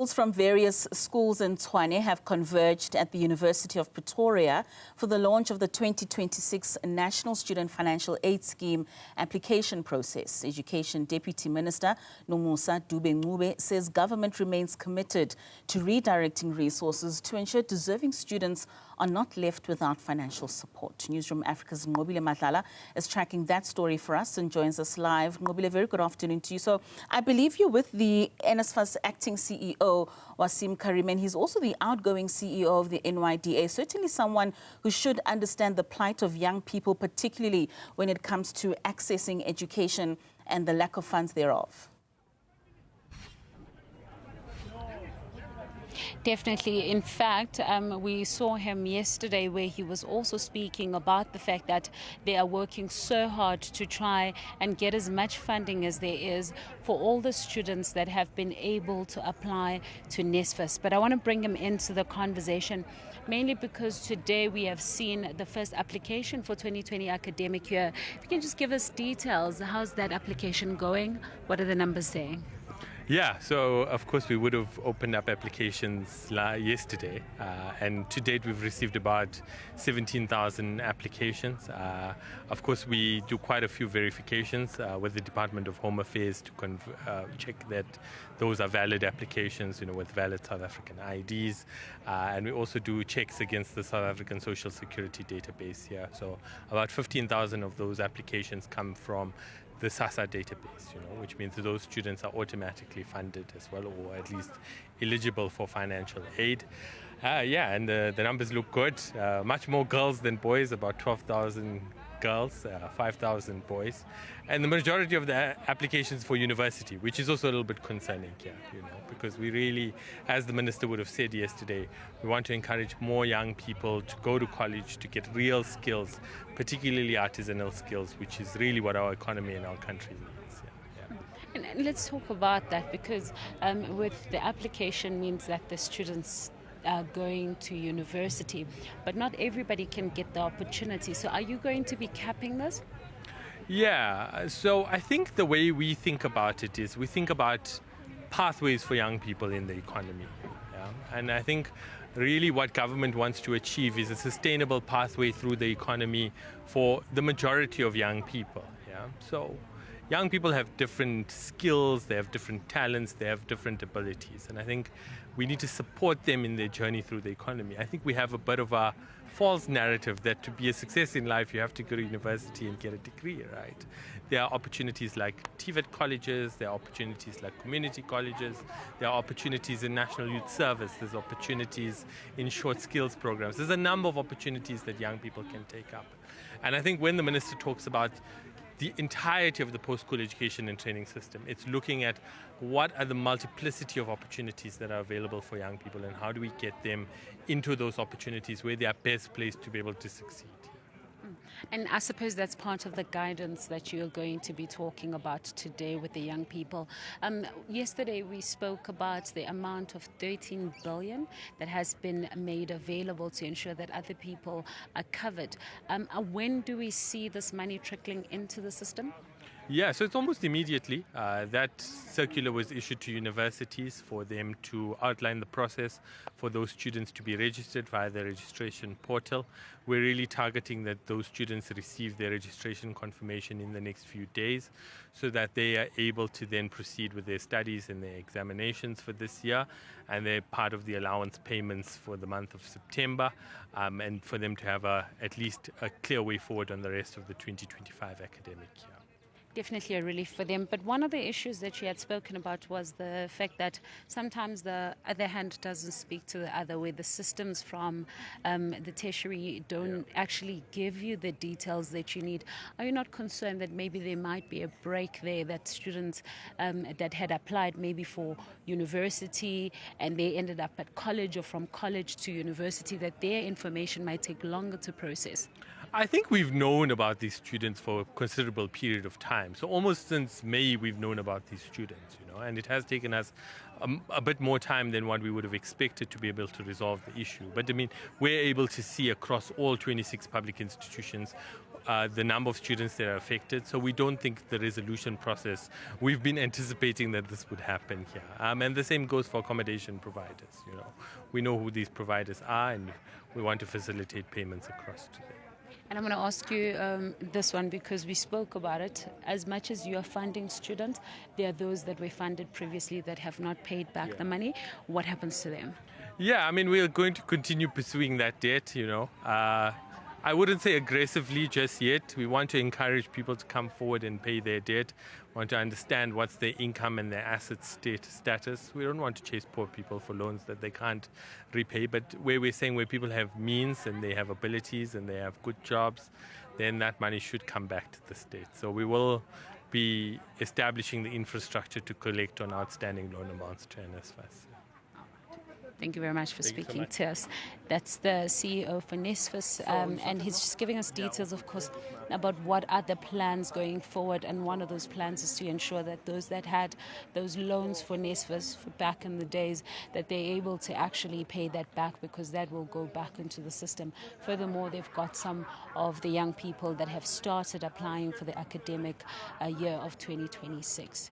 Schools from various schools in Tshwane have converged at the University of Pretoria for the launch of the 2026 National Student Financial Aid Scheme application process. Education Deputy Minister Nomusa Dube-Ncube says government remains committed to redirecting resources to ensure deserving students are not left without financial support. Newzroom Afrika's Nqobile Madlala is tracking that story for us and joins us live. Nqobile, very good afternoon to you. So I believe you're with the NSFAS acting CEO, Waseem Carrim, and he's also the outgoing CEO of the NYDA, certainly someone who should understand the plight of young people, particularly when it comes to accessing education and the lack of funds thereof. Definitely. In fact, we saw him yesterday where he was also speaking about the fact that they are working so hard to try and get as much funding as there is for all the students that have been able to apply to NSFAS. But I want to bring him into the conversation mainly because today we have seen the first application for 2020 academic year. If you can just give us details, how's that application going? What are the numbers saying? Yeah, so of course we would have opened up applications yesterday, and to date we've received about 17,000 applications. Of course we do quite a few verifications with the Department of Home Affairs to check that those are valid applications, with valid South African IDs, and we also do checks against the South African Social Security database here. So about 15,000 of those applications come from the SASA database, which means those students are automatically funded as well, or at least eligible for financial aid. And the numbers look good. Much more girls than boys, about 12,000 girls, 5,000 boys. And the majority of the applications for university, which is also a little bit concerning here, because we really, as the minister would have said yesterday, we want to encourage more young people to go to college to get real skills, particularly artisanal skills, which is really what our economy and our country needs. And let's talk about that, because with the application means that the students are going to university, but not everybody can get the opportunity. So are you going to be capping this? Yeah, so I think the way we think about it is we think about pathways for young people in the economy. And I think really what government wants to achieve is a sustainable pathway through the economy for the majority of young people. So young people have different skills, they have different talents, they have different abilities. And I think we need to support them in their journey through the economy. I think we have a bit of a false narrative that to be a success in life, you have to go to university and get a degree, right? There are opportunities like TVET colleges, there are opportunities like community colleges, there are opportunities in National Youth Service, there's opportunities in short skills programs. There's a number of opportunities that young people can take up. And I think when the minister talks about the entirety of the post-school education and training system, it's looking at what are the multiplicity of opportunities that are available for young people and how do we get them into those opportunities where they are best placed to be able to succeed. And I suppose that's part of the guidance that you're going to be talking about today with the young people. Yesterday we spoke about the amount of 13 billion that has been made available to ensure that other people are covered. When do we see this money trickling into the system? Yeah, so it's almost immediately. That circular was issued to universities for them to outline the process for those students to be registered via the registration portal. We're really targeting that those students receive their registration confirmation in the next few days so that they are able to then proceed with their studies and their examinations for this year, and they're part of the allowance payments for the month of September, and for them to have at least a clear way forward on the rest of the 2025 academic year. Definitely a relief for them. But one of the issues that she had spoken about was the fact that sometimes the other hand doesn't speak to the other, where the systems from the tertiary don't actually give you the details that you need. Are you not concerned that maybe there might be a break there, that students that had applied maybe for university and they ended up at college or from college to university, that their information might take longer to process? I think we've known about these students for a considerable period of time. So almost since May, we've known about these students, and it has taken us a bit more time than what we would have expected to be able to resolve the issue. But I mean, we're able to see across all 26 public institutions the number of students that are affected. So we don't think the resolution process, we've been anticipating that this would happen here. And the same goes for accommodation providers. We know who these providers are, and we want to facilitate payments across to them. And I'm going to ask you this one because we spoke about it. As much as you are funding students, there are those that were funded previously that have not paid back the money. What happens to them? Yeah, I mean, we are going to continue pursuing that debt, I wouldn't say aggressively just yet. We want to encourage people to come forward and pay their debt. We want to understand what's their income and their asset status. We don't want to chase poor people for loans that they can't repay. But where we're saying where people have means and they have abilities and they have good jobs, then that money should come back to the state. So we will be establishing the infrastructure to collect on outstanding loan amounts to NSFAS. Thank you very much for speaking to us. That's the CEO for NSFAS, and he's just giving us details, of course, about what are the plans going forward. And one of those plans is to ensure that those that had those loans for NSFAS for back in the days, that they're able to actually pay that back, because that will go back into the system. Furthermore, they've got some of the young people that have started applying for the academic year of 2026.